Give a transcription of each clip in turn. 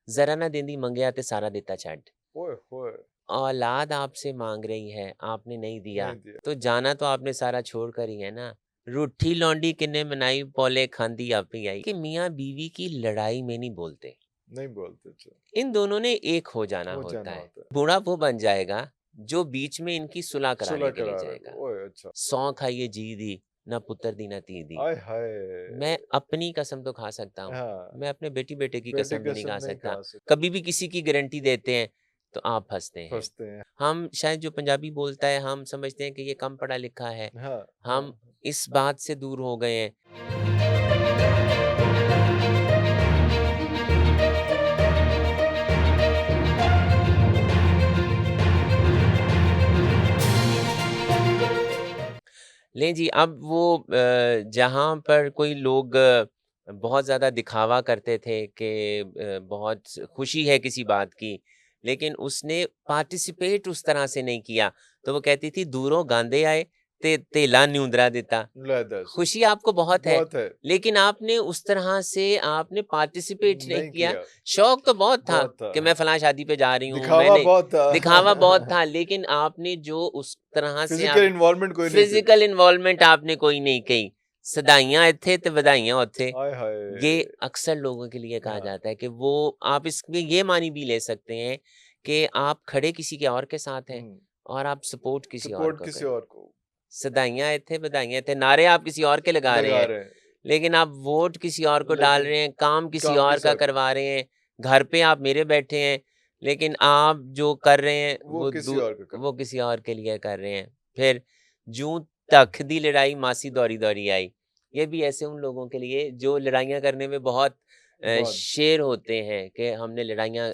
जरा ना देंदी मंगया ते सारा दिता छड़। ओए होए! औलाद आपसे मांग रही है, आपने नहीं दिया, नहीं दिया। तो जाना तो आपने सारा छोड़ कर ही है ना। रूठी लौंडी किन्ने मनाई, पौले खांदी आप ही आई। कि मियाँ बीवी की लड़ाई में नहीं बोलते, नहीं बोलते थे। इन दोनों ने एक हो जाना हो होता जाना है। होता है। बूढ़ा वो बन जाएगा जो बीच में इनकी सुलह सुलह कराने के लिए करा रहे जाएगा। हो। ओए अच्छा। सौ खाइए जी दी, ना पुत्र दी ना ती दी। आय हाय! मैं अपनी कसम तो खा सकता हूँ, हाँ, मैं अपने बेटी बेटे की बेटे कसम भी नहीं कसम खा नहीं सकता। खा सकते। कभी भी किसी की गारंटी देते हैं तो आप फंसते हैं। फँसते हैं। हम शायद जो पंजाबी बोलता है हम समझते हैं कि ये कम पढ़ा लिखा है, हाँ, हम हाँ। इस बात से दूर हो गए हैं। लें जी, अब वो जहाँ पर कोई लोग बहुत ज़्यादा दिखावा करते थे कि बहुत खुशी है किसी बात की, लेकिन उसने पार्टिसिपेट उस तरह से नहीं किया, तो वो कहती थी दूरों गांदे आए ते तेला न्यूंदरा देता। ले दस खुशी आपको बहुत है, बहुत है। लेकिन आपने उस तरह से आपने पार्टिसिपेट नहीं नहीं किया। किया। शौक तो बहुत था बहुत था, कि मैं हाँ। फलाँ शादी पे जा रही हूँ, दिखावा मैंने बहुत दिखावा बहुत था। था, लेकिन आपने जो उस तरह से फिज़िकल आप इन्वॉल्वमेंट कोई नहीं थी। फिजिकल इन्वॉल्वमेंट आपने कोई नहीं की। सदाइयाँ इत्थे ते वधाइयाँ उत्थे। आय ये हाय! अक्सर लोगों के लिए कहा हाँ, जाता है कि वो आप इसमें ये मानी भी ले सकते हैं कि आप खड़े किसी के और के साथ हैं हुँ। और आप सपोर्ट किसी और सपोर्ट को कर किसी रहे हैं। और को सदाइयाँ इत्थे बधाइयाँ इत्थे, नारे आप किसी और के लगा रहे लगा हैं, रहे हैं, लेकिन आप वोट किसी और को डाल लेकिन रहे हैं, काम किसी काम और किसी का और करवा रहे हैं, घर पे आप मेरे बैठे हैं, लेकिन आप जो कर रहे हैं वो किसी और का कर वो किसी और के लिए कर रहे हैं। फिर जूं तक दी लड़ाई मासी दौड़ी दौड़ी आई। ये भी ऐसे उन लोगों के लिए जो लड़ाइयाँ करने में बहुत बहुत। शेर होते हैं कि हमने लड़ाइयाँ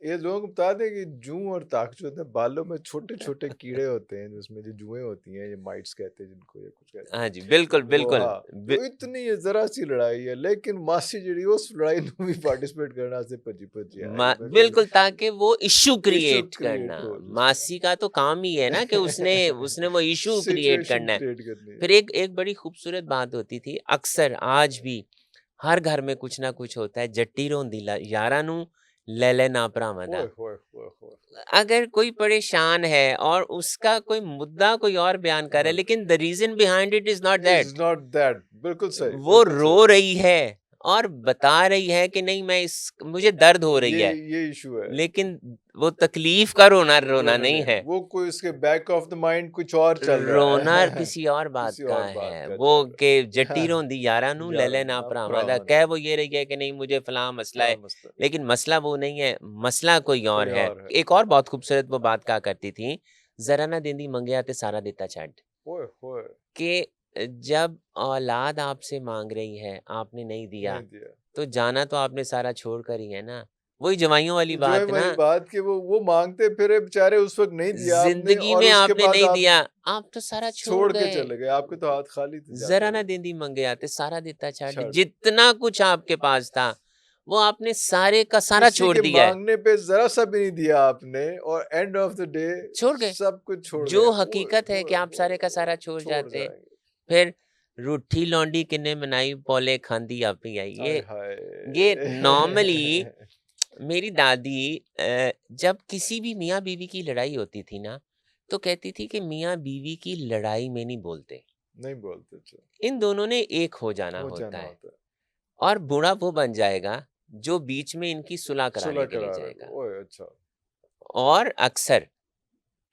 ये लोगों को बता दें कि जूं और ताक जो होते हैं बालों में छोटे-छोटे कीड़े होते हैं जिसमें जो जुएँ होती हैं, ये माइट्स कहते हैं जिनको या कुछ कहते हैं। हाँ जी, बिल्कुल, वो बिल्कुल। हाँ, बि तो इतनी ये ज़रा-सी लड़ाई है लेकिन मासी ਜਿਹੜੀ उस लड़ाई में भी पार्टिसिपेट करना से भजी-भजी मा आई। मैं बिल्कुल, कहा ताकि वो इश्यू इश्यू क्रिएट करना। क्रिएट हो जिसमें। मासी का तो काम ही है ना कि उसने उसने वो इश्यू क्रिएट सिचुएशन करना है। क्रिएट करनी है। फिर एक एक बड़ी खूबसूरत बात होती थी, अक्सर आज भी हर घर में कुछ ना कुछ होता है, जट्टी रोंदी यारां नू ले ले ना भरावां दा। ओए होए होए होए! अगर कोई परेशान है और उसका कोई मुद्दा कोई और बयान कर रहा है, हाँ, लेकिन the reason behind it is not is that. Not that बिल्कुल सही, वो बिल्कुल सही। रो रही है और बता रही है कि नहीं मैं इस मुझे दर्द हो रही ये है। ये इश्यू है। लेकिन वो तकलीफ का रोना रोना रोना नहीं नहीं, है। वो कोई उसके बैक ऑफ द माइंड कुछ और चल रहा रोना है। किसी और बात किसी का और बात है। का वो चल के रहा जट्टी है। रोंदी यारा नू ले यार ले ना ना भरावां दा। भरावां कह दा, वो ये रही है कि नहीं मुझे फलां मसला फलां है, मसला लेकिन मसला वो नहीं है, मसला कोई और कोई है। और है। एक और बहुत खूबसूरत वो बात कहा करती थी, ज़रा ना देंदी मंगया ते सारा दिता छड़। ओए होए! कि जब औलाद आपसे मांग रही है, आपने नहीं दिया, नहीं दिया। तो जाना तो आपने सारा छोड़ कर ही है ना। वही जवाइयों वाली जो है बात वही ना। बात कि वो माँगते फिरे बेचारे उस वक़्त नहीं दिया आपने ज़िंदगी और में उसके आपने बाद नहीं आप दिया, आप तो सारा छोड़ छोड़ के गए। चले गए, आपके तो हाथ खाली थे जाते ज़रा ना हुए। देंदी मंगया ते सारा दिता छड़। छड़ जितना कुछ आपके पास था, वो आपने सारे का सारा किसी छोड़ के दिया है। माँगने पे ज़रा-सा भी नहीं दिया आपने और एंड ऑफ द डे छोड़ गए। सब कुछ छोड़ जो गए। ओए हकीकत है होए कि आप होए सारे का होए! सारा छोड़ छोड़ जाते। जाएँगे। फिर रूठी लौंडी किन्ने मनाई, पौले खांदी आप ही आई। आय ये नॉर्मली हाय! मेरी दादी जब किसी भी मियाँ बीवी की लड़ाई होती थी ना, तो कहती थी कि मियाँ बीवी की लड़ाई में नहीं बोलते, नहीं बोलते थे। इन दोनों ने एक हो जाना हो होता जाना है। होता है। और बूढ़ा वो बन जाएगा जो बीच में इनकी सुलह सुलह कराने के लिए करा रहे जाएगा। हो। ओए अच्छा। और अक्सर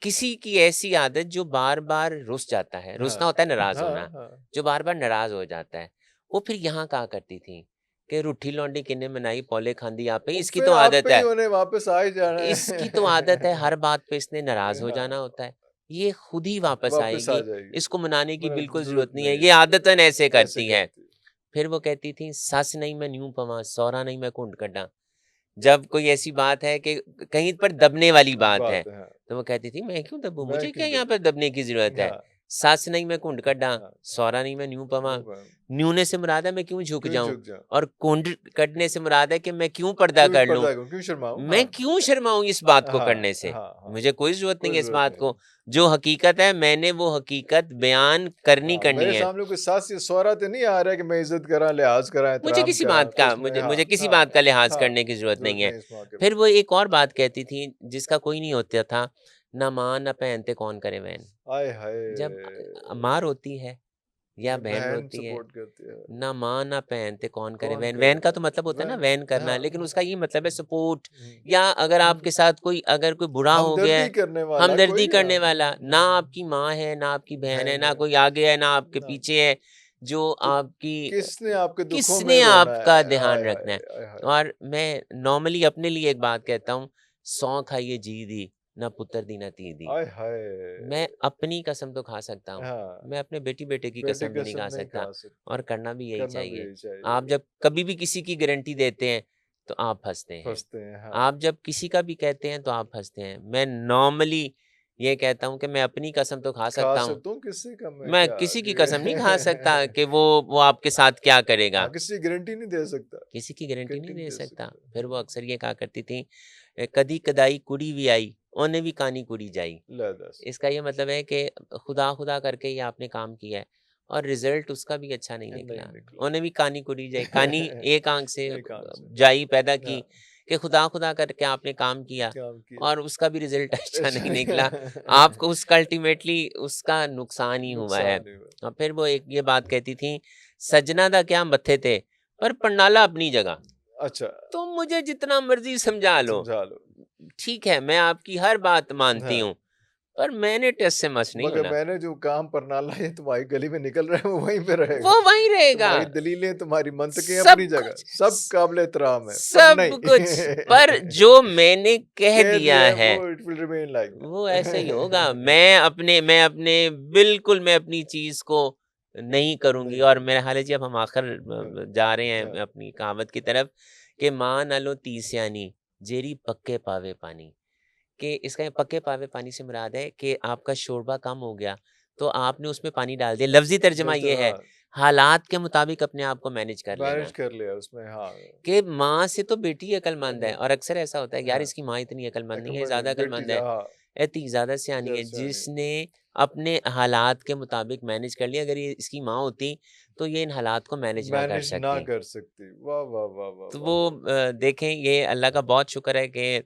किसी की ऐसी आदत जो बार बार रुस जाता है, हाँ। रुसना होता है नाराज हाँ, होना, हाँ। जो बार बार नाराज हो जाता है, वो फिर यहाँ कहा करती थी कि रूठी लौंडी किन्ने मनाई, पौले खांदी आप ही, वो इसकी फिर तो आप आदत पे ही है। उन्हें वापस आ ही जाना इसकी तो आदत है, है। हर बात पे इसने नाराज हो जाना हाँ, होता है। ये खुद ही वापस वापस आ आएगी, जाएगी। इसको मनाने की मना बिल्कुल ज़रूरत ज़रूरत नहीं है, नहीं ये है। आदतन ऐसे ऐसे करती हैं। करती है। फिर वो कहती थी, "सस नहीं मैं न्यूं पवां, सौरा नहीं मैं घुंड कड्डां।" जब कोई ऐसी बात है कि कहीं पर दबने वाली बात है, बात है, हाँ। तो वो कहती थी, "मैं क्यों दबूँ? मैं मुझे क्या क्यों यहाँ दूँ? पर दबने की ज़रूरत है?" हाँ। सस नहीं मैं कुंड कड्डा, हाँ, सौरा नहीं मैं न्यू पवां, न्यू पवां, न्यूने से मुराद है मैं क्यों झुक क्यों जाऊं, झुक जाऊं, और कुंड कटने से मुराद है कि मैं क्यों पर्दा क्यों कर लूं, पर्दा करूं, क्यों शर्माऊं, मैं हाँ क्यों शर्माऊं इस बात को हाँ करने से। हाँ हाँ, मुझे कोई जरूरत नहीं कोई है इस जरूरत बात नहीं को, है। जो हकीकत है मैंने वो हकीकत बयान करनी हाँ, करनी मेरे है। सामने कोई सास या सौरा तो नहीं आ रहा है कि मैं इज्जत करा, लिहाज करा, मुझे एहतराम किसी करा, बात तो का इसमें मुझे हाँ मुझे किसी हाँ बात का लिहाज हाँ, करने की जरूरत जरूरत नहीं है। नहीं इस मौके फिर पे। वो एक और बात कहती थी जिसका कोई नहीं होता था, ना माँ ना बहन ते कौन करे वहन। आय जब हाय, माँ रोती है या ये बहन बहन रोती है, सपोर्ट करती है, ना माँ ना बहन ते कौन करे कौन वहन। करे वहन का तो मतलब होता है ना वहन, वहन करना, हाँ लेकिन उसका ये मतलब है सपोर्ट, हम्म, या अगर आपके साथ कोई अगर कोई बुरा हो गया हमदर्दी है, करने वाला हमदर्दी कोई, करने वाला, ना आपकी माँ है ना आपकी बहन है बहन ना है, कोई आगे है ना आपके ना, पीछे है, जो तो आपकी किसने आपके दुखों में किसने रोना आपका है, ध्यान आय रखना है। हाय आय हाय, और मैं नॉर्मली अपने लिए एक बात कहता हूँ, सौ खाइए जी दी ना पुत्र दी ना ती दी। आय हाय, मैं अपनी कसम तो खा सकता हूँ, हाँ, मैं अपने बेटी बेटे की बेटे कसम भी नहीं कसम खा नहीं सकता, खा सकते, और करना भी यही करना भी चाहिए। यही आप चाहिए, जब कभी भी किसी की गारंटी देते हैं तो आप फंसते हैं, फंसते हैं, हाँ, आप जब किसी का भी कहते हैं तो आप फंसते हैं। मैं नॉर्मली ये कहता हूँ कि मैं अपनी कसम तो खा खा सकता हूँ, सकता हूँ, किसी का मैं मैं क्या किसी की कसम नहीं खा सकता जी कि वो आपके साथ क्या करेगा, हाँ, किसी गारंटी नहीं दे सकता, किसी की गारंटी नहीं गारंटी नहीं दे दे सकता। सकता, फिर वो अक्सर ये कहा करती थी, कदी कदाई कुड़ी भी आई ओने भी कानी कुड़ी जाई। ले दस, इसका ये मतलब है कि खुदा खुदा करके ये आपने काम किया है और रिजल्ट उसका भी अच्छा नहीं नहीं निकला, निकला, ओने भी कानी कुड़ी जाई, कानी एक आंख से एक आंख से, जाई पैदा की, हाँ, कि खुदा खुदा करके आपने काम किया काम किया, और उसका भी रिजल्ट अच्छा नहीं ऐसा निकला, नहीं आपको उसका अल्टीमेटली उसका नुकसान ही हुआ है। नुकसान ही हुआ, और फिर वो एक ये बात कहती थी, सजना दा क्या मत्थे थे पर पंडाला अपनी जगह। अच्छा, तुम मुझे जितना मर्जी समझा लो, समझा लो, ठीक है मैं आपकी हर बात मानती हाँ, हूँ, पर मैंने टेस्ट से मस नहीं मगर होना, मैंने जो काम परनाला ये तुम्हारी गली में निकल रहा है वो वहीं पे रहेगा, वो वहीं रहेगा। तुम्हारी दलीलें, तुम्हारी मंतकें अपनी सब जगह, कुछ सब काबिल एहतराम है, पर सब नहीं कुछ, पर जो मैंने कह कह दिया दिया है है वो इट विल रिमेन लाइक वो ऐसे ही होगा। दैट मैं अपने बिल्कुल मैं अपनी चीज को नहीं करूंगी। नहीं और करूँगा। मेरे हाल जी अब हम आखिर हाँ, जा रहे हैं हाँ, अपनी कहावत की तरफ, कि माँ ना लो तीसियानी जेरी पक्के पावे पानी। कि इसका ये पक्के पावे पानी से मुराद है कि आपका शोरबा कम हो गया तो आपने उसमें पानी डाल दिया। लफ्जी तर्जमा लफ्ज़ ये है, हाँ, हालात के मुताबिक अपने आप को मैनेज कर मैनेज लेना। कर लिया उसमें हाँ, कि माँ से तो बेटी अक्लमंद है, नहीं, और अक्सर ऐसा होता है यार हाँ, इसकी माँ इतनी अक्लमंद नहीं है, अकलमंद ज्यादा नहीं, बेटी अक्लमंद जा है, हाँ, इतनी ज्यादा सियानी है, जैसे नहीं, जिसने अपने हालात के मुताबिक मैनेज कर लिया। अगर ये इसकी माँ होती तो ये इन हालात को मैनेज ना कर मैनेज ना सकती। कर सकती। वाह, वाह, वाह, वाह, तो वाह! वो देखें, ये अल्लाह का बहुत शुक्र है कि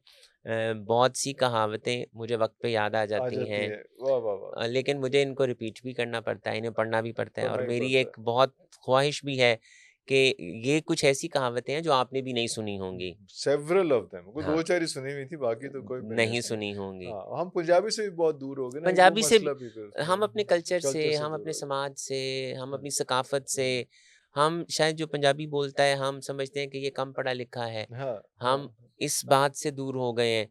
बहुत सी कहावतें मुझे वक्त पे याद आ आ जाती जाती हैं, है। वाह, वाह, वाह! लेकिन मुझे इनको रिपीट भी करना पड़ता है, इन्हें पढ़ना भी पड़ता है। और पढ़ना ही मेरी पड़ता है। एक बहुत ख्वाहिश भी है कि ये कुछ ऐसी कहावतें हैं जो आपने भी नहीं सुनी होंगी। सेवरल ऑफ देम कोई हाँ, 2-4 ही सुनी हुई थी, बाकी तो कोई मैंने नहीं सुनी। सुनी होंगी। हाँ, हम पंजाबी से भी बहुत दूर हो गए ना, एक वो पंजाबी से मसला भी फिर हम अपने उसमें कल्चर से, कल्चर से हम दूर अपने हो गए। समाज से, हम हुँ, अपनी सकाफ़त से, हुँ। हम शायद जो पंजाबी बोलता है हम समझते हैं कि ये कम पढ़ा लिखा है। हाँ, हम हाँ। इस बात से दूर हो गए हैं।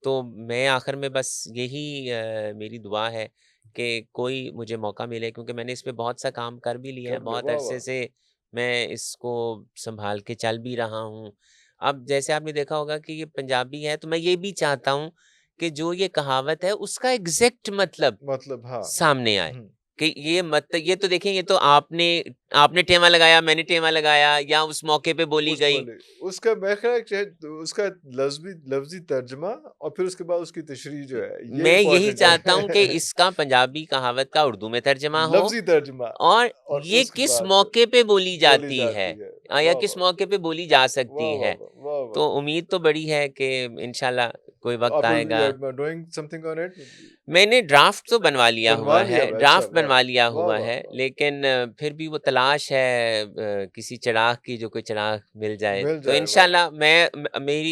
तो मैं आखिर में बस यही मेरी दुआ है कि कोई मुझे मौका मिले, क्योंकि मैंने इस पे बहुत सा काम कर भी लिया है, कर लिया, बहुत वाह, अरसे वाह! से मैं इसको सँभाल के चल भी रहा हूँ। अब जैसे आपने देखा होगा कि ये पंजाबी है, तो मैं ये भी चाहता हूँ कि जो ये कहावत है उसका एग्ज़ैक्ट मतलब मतलब हाँ। सामने आए। हुँ, कि ये तो देखें, ये तो आपने आपने टेमा लगाया, मैंने टेमा लगाया, या उस मौके पे बोली उस गई। वाले उसका मेरा ख़्याल है शायद उसका लफ़्ज़ी तर्जुमा और फिर उसके बाद उसकी तशरीह जो है, ये मैं यही इम्पोर्टेंट चाहता हूँ कि है। इसका पंजाबी कहावत का उर्दू में तर्जमा हो, लफ़्ज़ी तर्जुमा और और ये उसके किस बाद मौके पे बोली बोली जाती है, जाती है। या वाह, किस वाह! मौके पे बोली जा सकती वाह, वाह, है। वाह! वाह, वाह! तो उम्मीद तो बड़ी है कि इंशाल्लाह कोई वक्त आप आएगा। Doing something on it? मैंने ड्राफ्ट तो बनवा लिया बनवा हुआ है, लिया हुआ है, अच्छा ड्राफ्ट वाह! बनवा लिया वाह, हुआ वाह, है, वाह! लेकिन फिर भी वो तलाश है किसी चिराग की, जो कोई चिराग मिल जाए। मिल तो जाए, वाह, वाह! इंशाल्लाह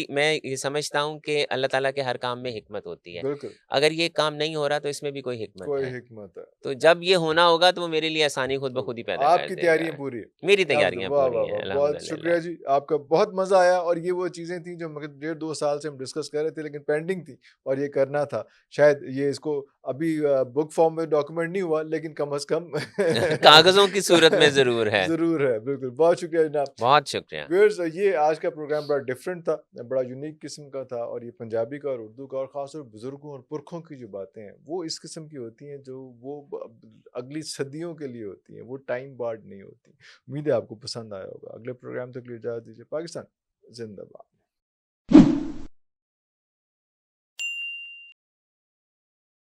मैं ये समझता हूँ कि अल्लाह ताला के हर काम में हिकमत होती है। बिल्कुल, अगर ये काम नहीं हो रहा तो इसमें भी कोई हिकमत कोई है। हिकमत है। तो जब ये होना होगा तो वो मेरे लिए आसानी खुद ब तो खुद ही पैदा कर आपकी देगा। तैयारियाँ पूरी है। मेरी अब तैयारियाँ वाह, पूरी वाह, हैं, वाह! बहुत शुक्रिया अल्हम्दुलिल्लाह। जी, आपका बहुत मज़ा आया और ये वो चीज़ें थी जो मगर डेढ़ 2 साल से हम डिस्कस कर रहे थे, लेकिन पेंडिंग थी और ये करना था। शायद ये इसको अभी बुक फॉर्म में डॉक्यूमेंट नहीं हुआ, लेकिन कम से कम कागज़ों की सूरत में ज़रूर है। ज़रूर है, बिल्कुल। बहुत शुक्रिया जनाब। बहुत शुक्रिया। व्यूअर्स, ये आज का प्रोग्राम बड़ा डिफरेंट था, बड़ा यूनिक किस्म का था, और ये पंजाबी का और उर्दू का और ख़ासतौर पर बुज़ुर्गों और पुरखों की जो बातें हैं, वो इस किस्म की होती हैं जो वो अगली सदियों के लिए होती हैं, वो टाइम बार्ड नहीं होती। उम्मीद है आपको पसंद आया होगा। अगले प्रोग्राम तक के लिए इजाज़त दीजिए। पाकिस्तान ज़िंदाबाद।